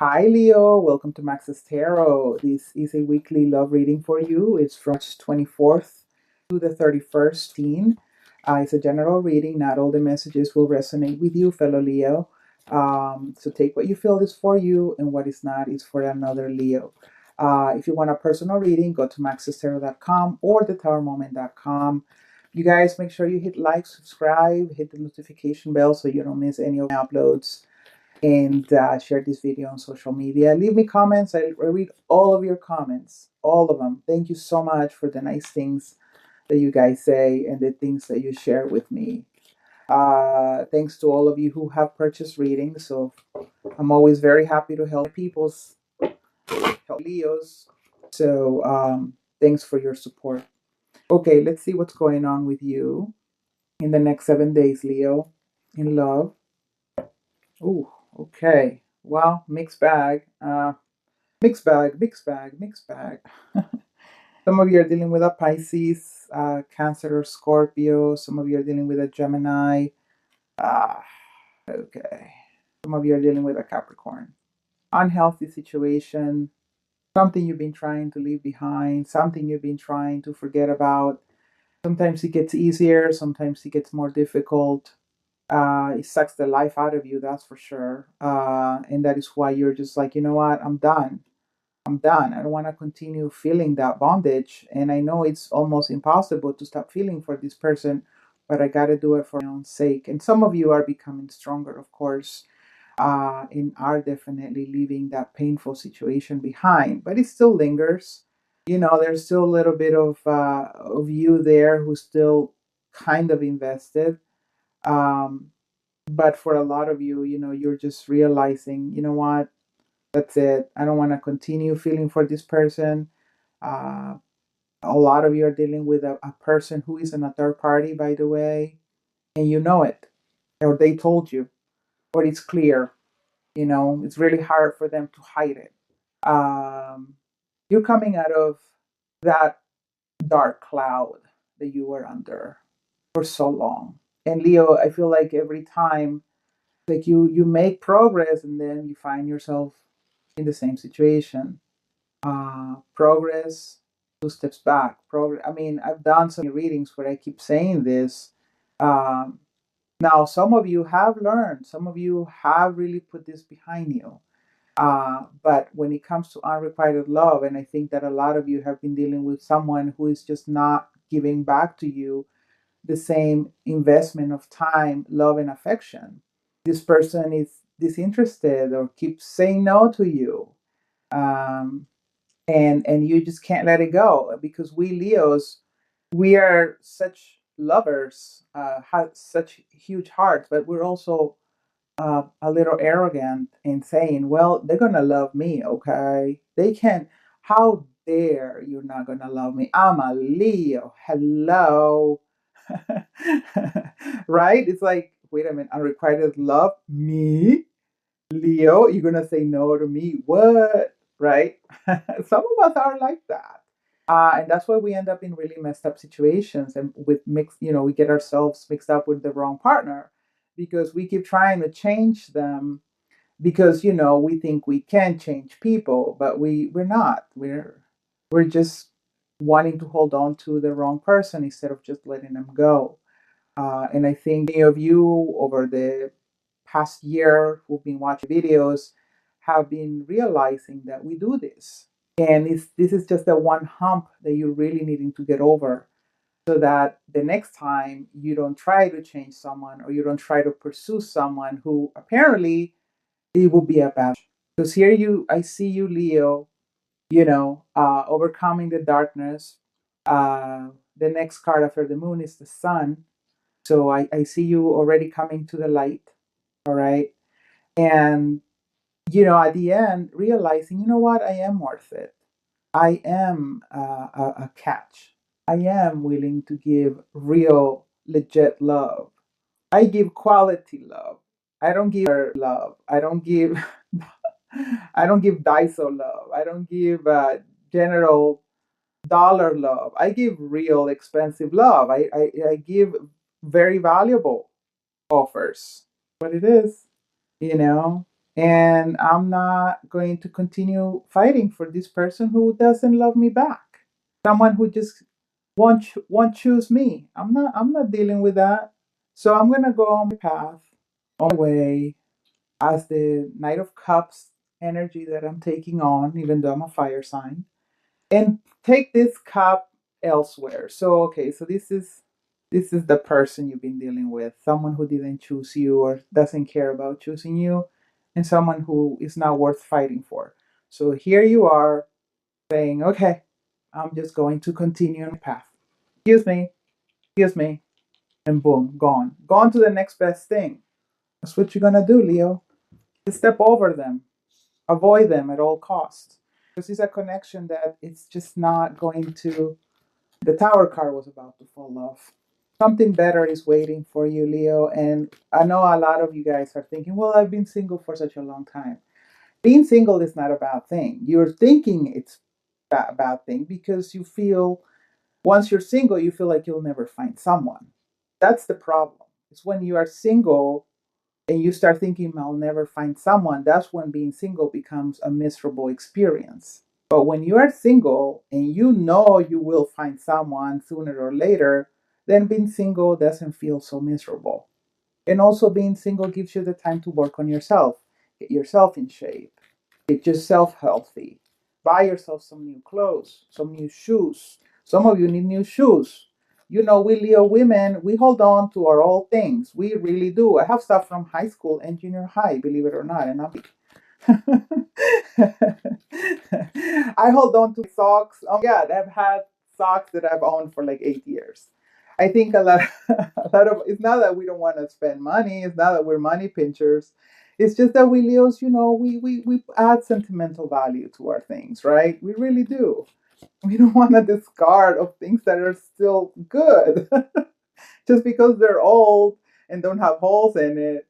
Hi, Leo. Welcome to Max's Tarot. This is a weekly love reading for you. It's from March 24th to the 31st. It's a general reading. Not all the messages will resonate with you, fellow Leo. So take what you feel is for you, and what is not is for another Leo. If you want a personal reading, go to maxestarot.com or thetarotmoment.com. You guys make sure you hit like, subscribe, hit the notification bell so you don't miss any of my uploads, and share this video on social media. Leave me comments. I read all of your comments, all of them. Thank you so much for the nice things that you guys say and the things that you share with me. Thanks to all of you who have purchased readings. So I'm always very happy to help help Leos. So thanks for your support. Okay, let's see what's going on with you in the next 7 days, Leo, in love. Oh, okay. Well, mixed bag. Mixed bag, mixed bag, mixed bag. Some of you are dealing with a Pisces, Cancer, or Scorpio. Some of you are dealing with a Gemini. Okay. Some of you are dealing with a Capricorn. Unhealthy situation. Something you've been trying to leave behind. Something you've been trying to forget about. Sometimes it gets easier. Sometimes it gets more difficult. It sucks the life out of you, that's for sure. And that is why you're just like, you know what? I'm done. I'm done. I don't want to continue feeling that bondage. And I know it's almost impossible to stop feeling for this person, but I got to do it for my own sake. And some of you are becoming stronger, of course, and are definitely leaving that painful situation behind, but it still lingers. You know, there's still a little bit of you there who's still kind of invested. Um, but for a lot of you, you know, you're just realizing, you know what? That's it. I don't want to continue feeling for this person. Uh, a lot of you are dealing with a person who is in a third party, by the way, and you know it, or they told you, or it's clear. You know, it's really hard for them to hide it. Um, you're coming out of that dark cloud that you were under for so long. And Leo, I feel like every time, like you make progress and then you find yourself in the same situation. Progress, two steps back. Progress. I mean, I've done some readings where I keep saying this. Um, Now, some of you have learned. Some of you have really put this behind you. But when it comes to unrequited love, and I think that a lot of you have been dealing with someone who is just not giving back to you the same investment of time, love, and affection. This person is disinterested or keeps saying no to you. Um, and you just can't let it go, because we Leos, we are such lovers, have such huge hearts, but we're also a little arrogant in saying, well, they're gonna love me, okay? They can. How dare you're not gonna love me? I'm a Leo. Hello. Right? It's like, wait a minute, unrequited love? Me? Leo, you're gonna say no to me? What? Right? Some of us are like that. And that's why we end up in really messed up situations, and with mixed, you know, we get ourselves mixed up with the wrong partner because we keep trying to change them, because, you know, we think we can change people, but we're not. We're just wanting to hold on to the wrong person instead of just letting them go. And I think many of you over the past year who've been watching videos have been realizing that we do this. And this is just the one hump that you're really needing to get over, so that the next time you don't try to change someone, or you don't try to pursue someone who apparently it will be a bad. Because here I see you, Leo, you know, overcoming the darkness. The next card after the moon is the sun. So I see you already coming to the light. All right. And, you know, at the end, realizing, you know what, I am worth it. I am a catch. I am willing to give real, legit love. I give quality love. I don't give love. I don't give. I don't give Daiso love. I don't give general dollar love. I give real, expensive love. I give very valuable offers. What it is, you know. And I'm not going to continue fighting for this person who doesn't love me back. Someone who just won't choose me. I'm not dealing with that. So I'm gonna go on my path, on my way, as the Knight of Cups energy that I'm taking on, even though I'm a fire sign, and take this cup elsewhere. So okay, so this is the person you've been dealing with, someone who didn't choose you or doesn't care about choosing you, and someone who is not worth fighting for. So here you are saying, okay, I'm just going to continue on my path. Excuse me, and boom, gone. Gone to the next best thing. That's what you're gonna do, Leo. Just step over them, avoid them at all costs. This is a connection that it's just not going to. The tower card was about to fall off. Something better is waiting for you, Leo. And I know a lot of you guys are thinking, well, I've been single for such a long time. Being single is not a bad thing. You're thinking it's a bad thing because you feel, once you're single, you feel like you'll never find someone. That's the problem. It's when you are single and you start thinking, I'll never find someone, that's when being single becomes a miserable experience. But when you are single and you know you will find someone sooner or later, then being single doesn't feel so miserable. And also, being single gives you the time to work on yourself, get yourself in shape, get yourself healthy, buy yourself some new clothes, some new shoes. Some of you need new shoes. You know, we Leo women, we hold on to our old things. We really do. I have stuff from high school and junior high, believe it or not, and I'm I hold on to socks. Oh my God, I've had socks that I've owned for like 8 years. I think a lot of, it's not that we don't want to spend money. It's not that we're money pinchers. It's just that we Leos, we add sentimental value to our things, right? We really do. We don't want to discard of things that are still good just because they're old and don't have holes in it.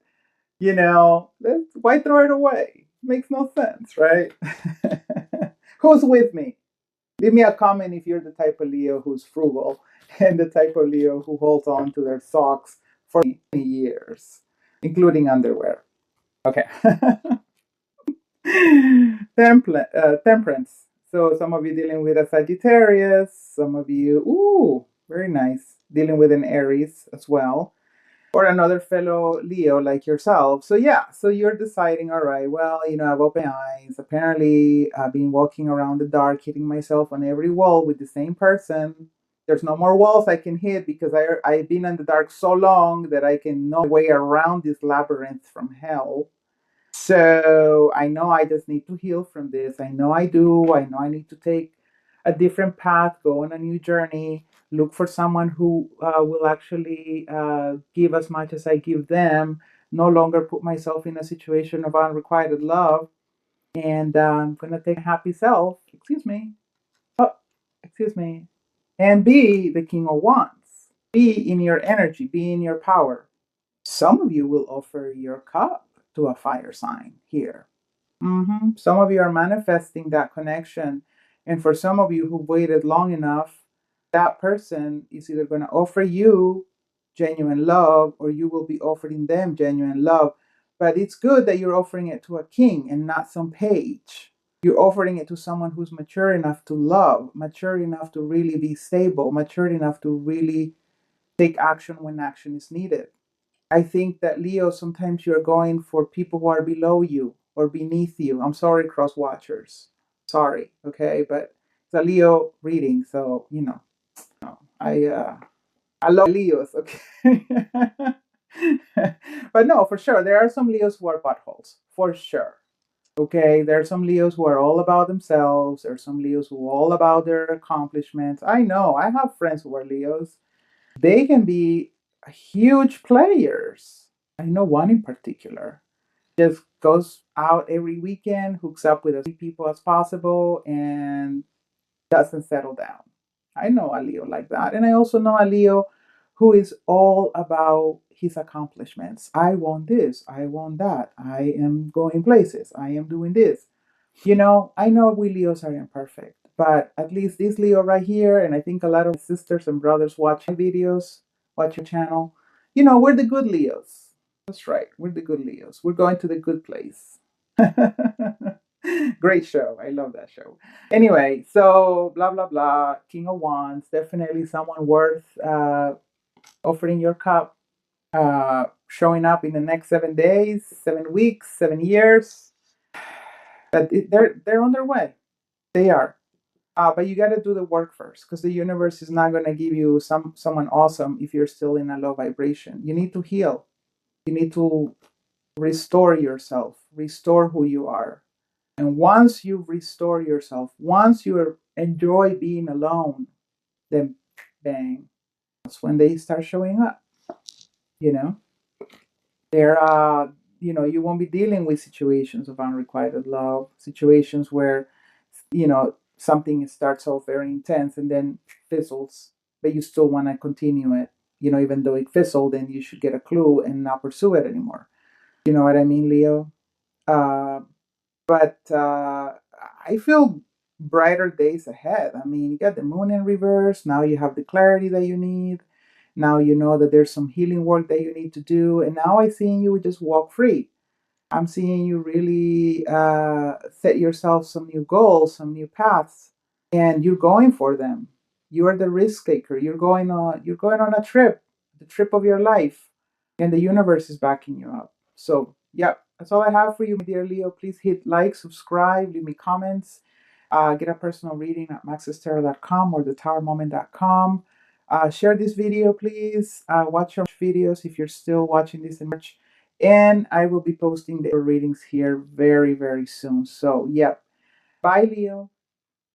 Why throw it away? Makes no sense, right? Who's with me? Leave me a comment if you're the type of Leo who's frugal and the type of Leo who holds on to their socks for many years, including underwear. Okay. Temperance. So some of you dealing with a Sagittarius, some of you, ooh, very nice, dealing with an Aries as well, or another fellow Leo like yourself. So yeah, so you're deciding, all right, well, I've opened my eyes. Apparently, I've been walking around the dark, hitting myself on every wall with the same person. There's no more walls I can hit because I've been in the dark so long that I can know my way around this labyrinth from hell. So I know I just need to heal from this. I know I do. I know I need to take a different path, go on a new journey, look for someone who will actually give as much as I give them, no longer put myself in a situation of unrequited love. And I'm going to take a happy self, oh, excuse me, and be the king of wands. Be in your energy, be in your power. Some of you will offer your cup to a fire sign here. Some of you are manifesting that connection. And for some of you who waited long enough, that person is either going to offer you genuine love or you will be offering them genuine love. But it's good that you're offering it to a king and not some page. You're offering it to someone who's mature enough to love, mature enough to really be stable, mature enough to really take action when action is needed. I think that Leo, sometimes you're going for people who are below you or beneath you. I'm sorry, cross watchers. Sorry, okay, but it's a Leo reading, so I love Leos, okay. But no, for sure, there are some Leos who are buttholes, for sure. Okay, there are some Leos who are all about themselves. There are some Leos who are all about their accomplishments. I know, I have friends who are Leos. They can be huge players. I know one in particular. Just goes out every weekend, hooks up with as many people as possible, and doesn't settle down. I know a Leo like that. And I also know a Leo who is all about his accomplishments. I want this. I want that. I am going places. I am doing this. I know we Leos are imperfect, but at least this Leo right here, and I think a lot of sisters and brothers watch my videos, watch your channel, we're the good Leos. That's right. We're the good Leos. We're going to the good place. Great show. I love that show. Anyway, so blah blah blah. King of Wands, definitely someone worth offering your cup, showing up in the next 7 days, 7 weeks, 7 years. But they're on their way. They are. But you got to do the work first, because the universe is not going to give you someone awesome if you're still in a low vibration. You need to heal. You need to restore yourself, restore who you are. And once you restore yourself, once you enjoy being alone, then bang, that's when they start showing up. You know, they're you won't be dealing with situations of unrequited love, situations where something starts off very intense and then fizzles, but you still want to continue it. Even though it fizzled, then you should get a clue and not pursue it anymore. You know what I mean, Leo? Uh, but I feel brighter days ahead. I mean, you got the moon in reverse. Now you have the clarity that you need. Now you know that there's some healing work that you need to do. And now I see you just walk free. I'm seeing you really set yourself some new goals, some new paths, and you're going for them. You are the risk taker. You're going on a trip, the trip of your life, and the universe is backing you up. So, yeah, that's all I have for you, my dear Leo. Please hit like, subscribe, leave me comments. Get a personal reading at maxestarot.com or thetowermoment.com. Share this video, please. Watch your videos if you're still watching this in March. And I will be posting the readings here very, very soon. So, yeah. Bye, Leo.